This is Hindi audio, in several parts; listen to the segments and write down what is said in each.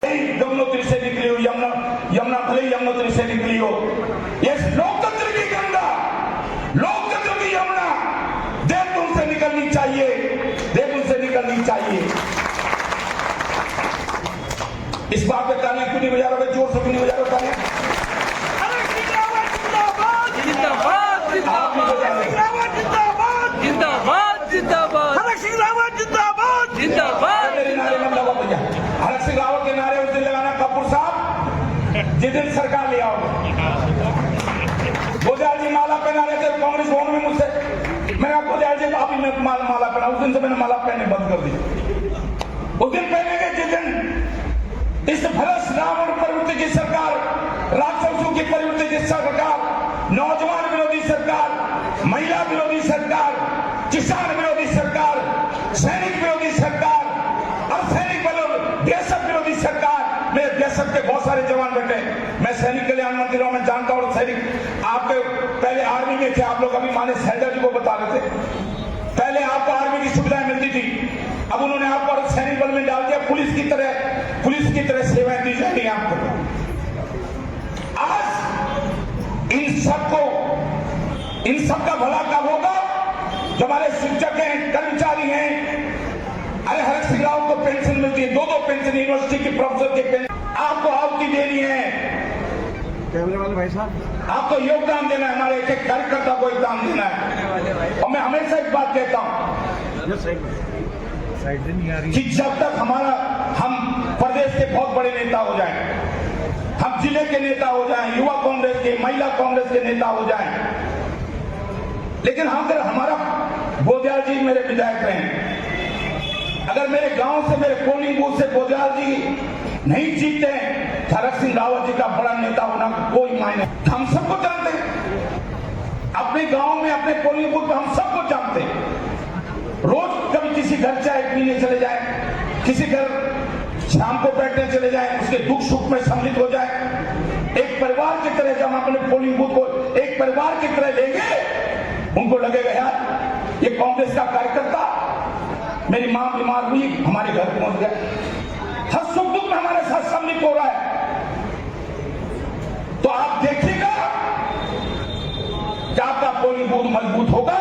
यमुनोत्री से निकली हो, यमुना भले यमुनोत्री से निकली हो। ये लोकतंत्र की गंगा, लोकतंत्र की यमुना देवतुन से निकलनी चाहिए, देवतुन से निकलनी चाहिए। इस बात पे तालियां क्यों नहीं बजा रहे? जोर से क्यों नहीं बजा रहे तालियां? हरक सिंह रावत के नारे उस दिन लगाना कपूर साहब जिस दिन सरकार ले आओगे। गोदयाल जी माला पहना रहे थे कांग्रेस भवन में मुझसे, मैंने आपको गोदयाल जी अभी मैं माला पहना, उस दिन से मैंने माला पहनने बंद कर दी। उस दिन पहनेंगे जिस दिन इस भ्रष्ट रावण प्रवृत्ति की सरकार, राक्षसों की प्रवृत्ति की सरकार, नौजवान विरोधी सरकार, महिला विरोधी सरकार, किसान विरोधी सरकार, सैनिक विरोधी सरकार, अर्धसैनिक बलों देशक विरोधी सरकार। मेरे देशक के बहुत सारे जवान बैठे, मैं सैनिक कल्याण मंत्री हूं, मैं जानता हूं। सैनिक आपके पहले आर्मी में थे, आप लोग अभी माने सैंडर जी को बता रहे थे, पहले आपको आर्मी की सुविधाएं मिलती थी, अब उन्होंने आपको सैनिक बल में डाल दिया, पुलिस की तरह सेवाएं दी जाती हैं आपको। आज इन सबका भला कब होगा? जो हमारे शिक्षक हैं, कर्मचारी हैं, अरे हरक सिंह रावत को पेंशन मिलती है, 2-2 पेंशन यूनिवर्सिटी के प्रोफेसर के पेंशन, आपको आहुति देनी है, कैमरे वाले भाई साहब आपको योगदान देना है, हमारे एक कार्यकर्ता को योगदान देना है। और मैं हमेशा एक बात कहता हूं कि जब तक हम प्रदेश के बहुत बड़े नेता हो जाएं, हम जिले के नेता हो जाएं, युवा कांग्रेस के, महिला कांग्रेस के नेता हो जाएं, लेकिन अगर हमारा गोदयाल जी मेरे विधायक रहे, अगर मेरे गांव से, मेरे पोलिंग बूथ से गोदयाल जी नहीं जीतते हैं, हरक सिंह रावत जी का बड़ा नेता होना कोई मायने। हम सबको जानते हैं, अपने गांव में, अपने पोलिंग बूथ में हम सबको जानते हैं। रोज कभी किसी घर चाय पीने चले जाए, किसी घर शाम को बैठने चले जाए, उसके दुख सुख में सम्मिलित हो जाए, एक परिवार की तरह जब हम अपने पोलिंग बूथ को एक परिवार की तरह लेंगे, उनको लगेगा यार ये कांग्रेस का कार्यकर्ता, मेरी मां बीमार हुई हमारे घर पहुंच गया, हर सुख दुख में हमारे साथ सम्मिलित हो रहा है। तो आप देखिएगा कि आपका पोलिंग बूथ मजबूत होगा।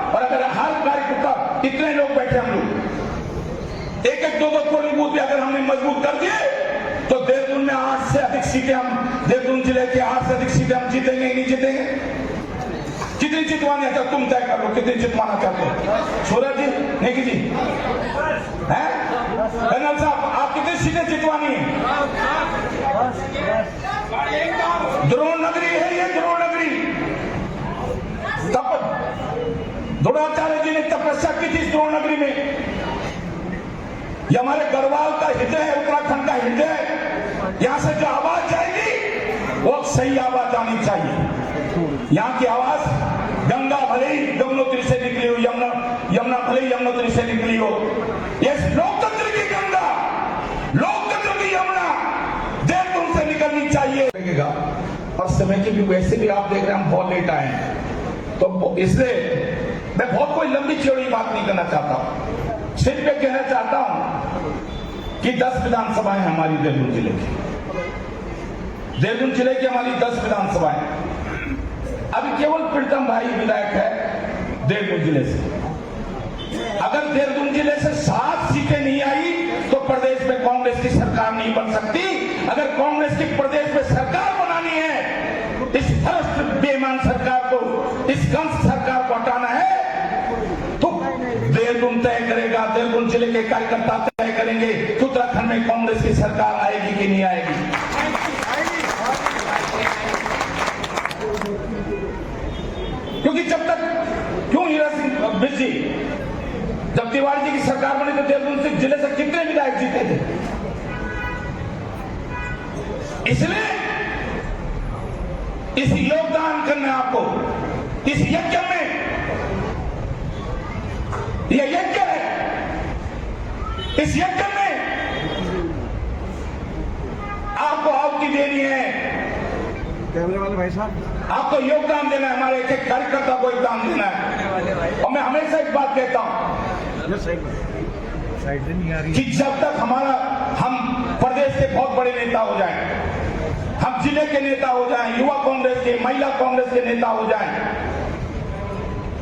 और अगर हर कार्यकर्ता, इतने लोग बैठे, हम लोग एक 2-2 पोलिंग बूथ भी अगर हमने मजबूत कर दिए तो देहरादून में 8 से अधिक सीटें, हम देहरादून जिले के 8 से अधिक सीटें हम जीतेंगे नहीं जीतेंगे? कितनी जितवानी है तुम तय कर लो, कितनी जितवाना चाहते हो? सूरज जी, नेकी जी, हैं? जनरल साहब, आप कितनी सीटें जितवानी है? द्रोण नगरी है ये, द्रोण नगरी। द्रोणाचार्य जी ने तपस्या की थी इस द्रोण नगरी में। ये हमारे गढ़वाल का हृदय है, उत्तराखंड का हृदय है। यहां से जो आवाज जाएगी वो सही आवाज आनी चाहिए। यहाँ की आवाज गंगा भले ही यमुनोत्री से निकली हो, यमुना भले ही यमुनोत्री से निकली हो। ये लोकतंत्र की गंगा, लोकतंत्र की यमुना देवतुन से निकलनी चाहिए। और समय की भी वैसे भी आप देख रहे हैं हम बहुत लेट आए हैं, तो इसलिए मैं बहुत कोई लंबी चौड़ी बात नहीं करना चाहता, सिर्फ मैं कहना चाहता हूं कि 10 विधानसभाएं हमारी देहरादून जिले की, देहरादून जिले की हमारी 10 विधानसभाएं। अभी केवल प्रीतम भाई विधायक है देहरादून जिले से। अगर देहरादून जिले से 7 सीटें नहीं आई तो प्रदेश में कांग्रेस की सरकार नहीं बन सकती। अगर कांग्रेस की प्रदेश में सरकार बनानी है, इस भ्रष्ट बेईमान सरकार को, इस कंस सरकार को हटाना है, तो देहरादून तय करेगा, देहरादून जिले के कार्यकर्ता तय करेंगे कि उत्तराखंड में कांग्रेस की सरकार आएगी कि नहीं आएगी। क्योंकि जब तक, क्यों हीरा सिंह बिजी, जब तिवारी जी की सरकार बनी तो देहरादून से जिले से कितने विधायक जीते थे? इसलिए इस योगदान करना आपको, इस यज्ञ में, यह यज्ञ है, इस यज्ञ में आपको आहुति देनी है, कैमरे वाले भाई साहब आपको योगदान देना है, हमारे एक कार्यकर्ता को योगदान देना है। और मैं हमेशा एक बात कहता हूं साइड से नहीं आ रही कि जब तक हम प्रदेश के बहुत बड़े नेता हो जाएं, हम जिले के नेता हो जाएं, युवा कांग्रेस के, महिला कांग्रेस के नेता हो जाएं,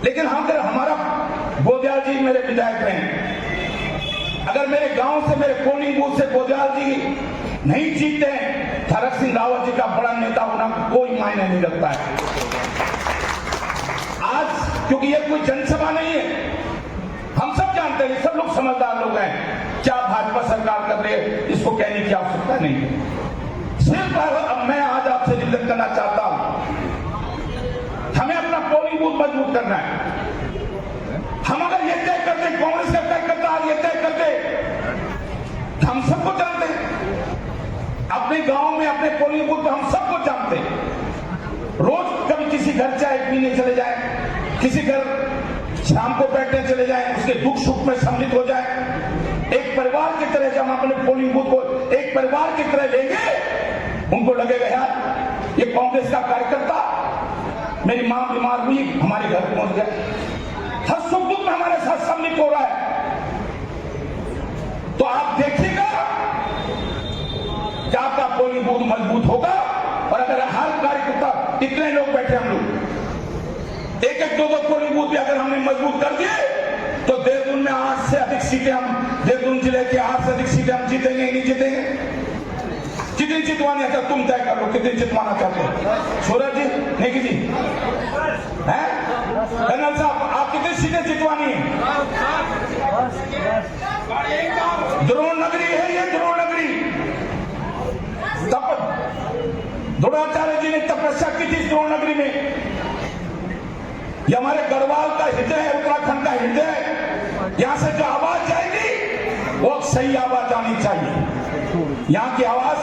लेकिन हम अगर हमारा बोदियाल जी मेरे विधायक रहे, अगर मेरे गांव से, मेरे पोलिंग बूथ से बोदियाल जी नहीं जीतते हैं, थरक सिंह रावत जी का बड़ा नेता होना कोई मायने नहीं रखता है। आज क्योंकि ये कोई जनसभा नहीं है, हम सब जानते हैं, सब लोग समझदार लोग हैं, क्या भाजपा सरकार कर रही है इसको कहने की आवश्यकता नहीं है। सिर्फ अब मैं आज आपसे निवेदन करना चाहता हूं, हमें अपना पोलिंग बूथ मजबूत करना है। हम अगर ये तय करते, कांग्रेस का तय करता, आज ये तय करते, हम सबको जानते हैं, अपने गांव में अपने पोलिंग बूथ में हम सबको जानते हैं। रोज कभी किसी घर चाय पीने चले जाए, किसी घर शाम को बैठने चले जाए, उसके दुख सुख में सम्मिलित हो जाए, एक परिवार की तरह जब हम अपने पोलिंग बूथ को एक परिवार की तरह लेंगे, उनको लगेगा यार ये कांग्रेस का कार्यकर्ता, मेरी मां बीमार हुई हमारे घर पहुंच गया, हर सुख दुख में हमारे साथ सम्मिलित हो रहा है। तो आप देखिएगा कि आपका पोलिंग बूथ मजबूत होगा। और अगर हर कार्यकर्ता, इतने लोग बैठे हम लोग, एक एक दो पोलिंग बूथ भी अगर हमने मजबूत कर दिए तो देहरादून में 8 से अधिक सीटें, हम देहरादून जिले के 8 से अधिक सीटें हम जीतेंगे नहीं जीतेंगे? कितनी जितवानी है तुम तय कर लो, कितनी जितवाना चाहते हो? सूरज जी, नेगी जी, हैं? कर्नल साहब, आप कितनी सीटें जितवानी है? द्रोण नगरी है ये, द्रोण नगरी। द्रोणाचार्य जी ने तपस्या की थी द्रोण नगरी में। ये हमारे गढ़वाल का हृदय है, उत्तराखंड का हृदय है। यहां से जो आवाज जाएगी वो सही आवाज आनी चाहिए। यहाँ की आवाज